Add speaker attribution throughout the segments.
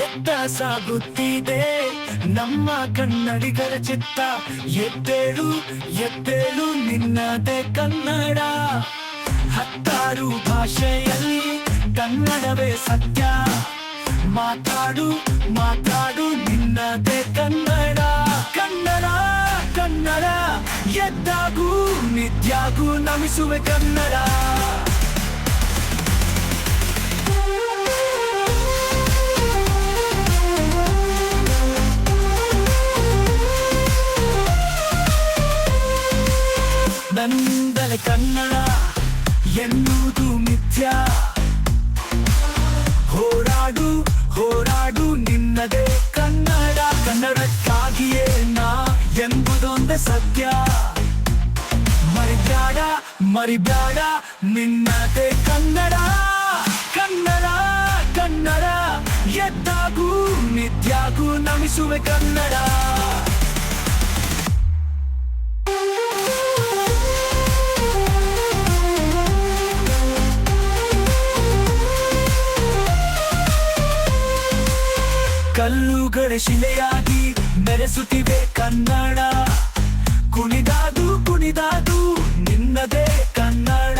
Speaker 1: ಎತ್ತ ಸಾಗುತ್ತಿದೆ ನಮ್ಮ ಕನ್ನಡಿಗರ ಚಿತ್ತ. ಎದ್ದೇಳು ಎದ್ದೇಳು ನಿನ್ನದೇ ಕನ್ನಡ. 16 ಭಾಷೆಯಲ್ಲಿ ಕನ್ನಡವೇ ಸತ್ಯ. ಮಾತಾಡು ಮಾತಾಡು ನಿನ್ನದೇ ಕನ್ನಡ. ಕನ್ನಡ ಕನ್ನಡ ಎದ್ದಾಗೂ ನಿತ್ಯಾಗೂ ನಮಿಸುವೆ ಕನ್ನಡ. ನಂದಲೆ ಕನ್ನಡ ಎನ್ನುವುದು ಮಿಥ್ಯ. ಹೋರಾಡು ಹೋರಾಡು ನಿನ್ನದೇ ಕನ್ನಡ. ಕನ್ನಡಕ್ಕಾಗಿಯೇ ನಾ ಎಂಬುದೊಂದೇ ಸತ್ಯ. ಮರಿಬ್ಯಾಡ ಮರಿಬ್ಯಾಡ ನಿನ್ನದೇ ಕನ್ನಡ. ಕನ್ನಡ ಕನ್ನಡ ಎದ್ದಾಗೂ ನಿತ್ಯಾಗೂ ನಮಿಸುವೆ ಕನ್ನಡ. ಕಲ್ಲುಗಳ ಶಿಲೆಯಾಗಿ ಮೆರೆಸುತ್ತಿವೆ ಕನ್ನಡ. ಕುಣಿದಾದು ಕುಣಿದಾದು ನಿನ್ನದೇ ಕನ್ನಡ.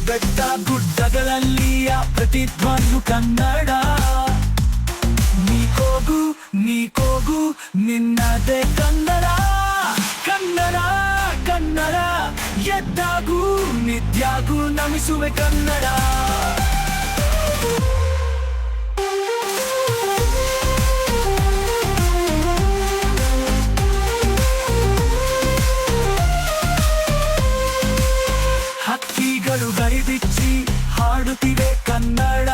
Speaker 1: ಬೆಟ್ಟ ಗುಡ್ಡಗಳಲ್ಲಿಯ ಪ್ರತಿಧ್ವನಿಯು ಕನ್ನಡ. ನೀ ಕೂಗು ನಿನ್ನದೇ ಕನ್ನಡ. ಕನ್ನಡ ಕನ್ನಡ ಎದ್ದಾಗೂ ನಿತ್ಯಾಗೂ ನಮಿಸುವೆ ಕನ್ನಡ. ಹಕ್ಕಿಗಳು ಗರಿಬಿಚ್ಚಿ ಹಾಡುತ್ತಿವೆ ಕನ್ನಡ.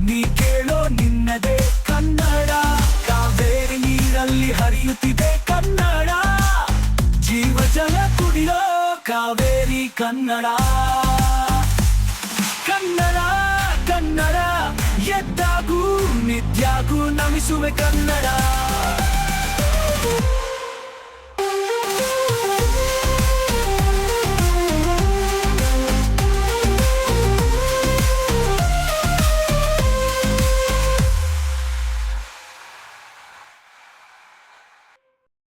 Speaker 1: ನೀ ಕೇಳೋ ನಿನ್ನದೇ ಕನ್ನಡ. ಕಾವೇರಿ ನೀರಲ್ಲಿ ಹರಿಯುತ್ತಿದೆ ಕನ್ನಡ. ಜೀವಜಲ ಕುಡಿಯೋ ಕಾವೇರಿ ಕನ್ನಡ. ಕನ್ನಡ ಕನ್ನಡ ಎದ್ದಾಗೂ ನಿತ್ಯಾಗೂ ನಮಿಸುವೆ ಕನ್ನಡ.